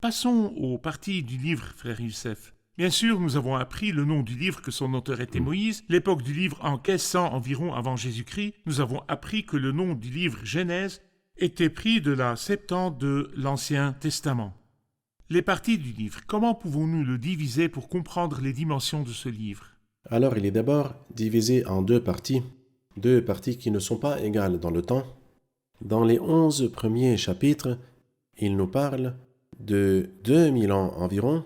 Passons aux parties du livre, frère Youssef. Bien sûr, nous avons appris le nom du livre que son auteur était Moïse, l'époque du livre en 1500 environ avant Jésus-Christ. Nous avons appris que le nom du livre Genèse était pris de la Septante de l'Ancien Testament. Les parties du livre, comment pouvons-nous le diviser pour comprendre les dimensions de ce livre? Alors il est d'abord divisé en deux parties qui ne sont pas égales dans le temps. Dans les 11 premiers chapitres, il nous parle de 2000 ans environ,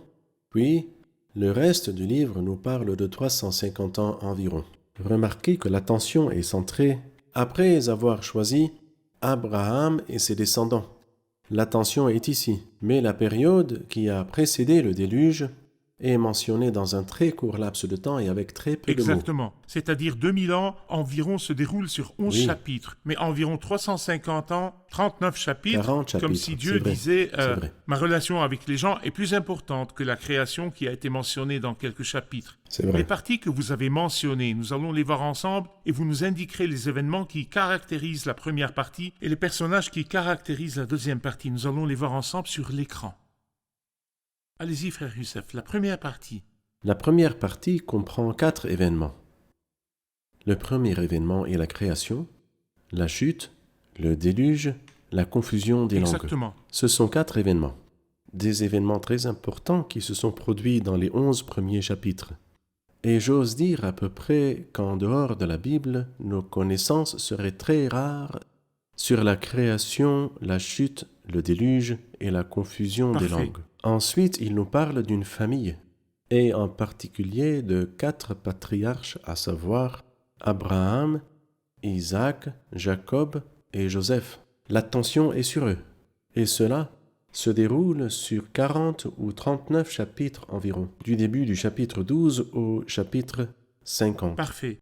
puis le reste du livre nous parle de 350 ans environ. Remarquez que l'attention est centrée après avoir choisi Abraham et ses descendants. L'attention est ici, mais la période qui a précédé le déluge est mentionnée dans un très court laps de temps et avec très peu de mots. Exactement. C'est-à-dire 2000 ans environ se déroulent sur 11 chapitres, mais environ 350 ans, 39 chapitres, 40 chapitres, comme si Dieu disait ma relation avec les gens est plus importante que la création qui a été mentionnée dans quelques chapitres. C'est vrai. Les parties que vous avez mentionnées, nous allons les voir ensemble et vous nous indiquerez les événements qui caractérisent la première partie et les personnages qui caractérisent la deuxième partie. Nous allons les voir ensemble sur l'écran. Allez-y, frère Youssef, la première partie. La première partie comprend 4 événements. Le premier événement est la création, la chute, le déluge, la confusion des langues. Exactement. Ce sont 4 événements. Des événements très importants qui se sont produits dans les 11 premiers chapitres. Et j'ose dire à peu près qu'en dehors de la Bible, nos connaissances seraient très rares sur la création, la chute, le déluge et la confusion des langues. Ensuite, il nous parle d'une famille, et en particulier de 4 patriarches, à savoir Abraham, Isaac, Jacob et Joseph. L'attention est sur eux, et cela se déroule sur 40 ou 39 chapitres environ, du début du chapitre 12 au chapitre 50. Parfait.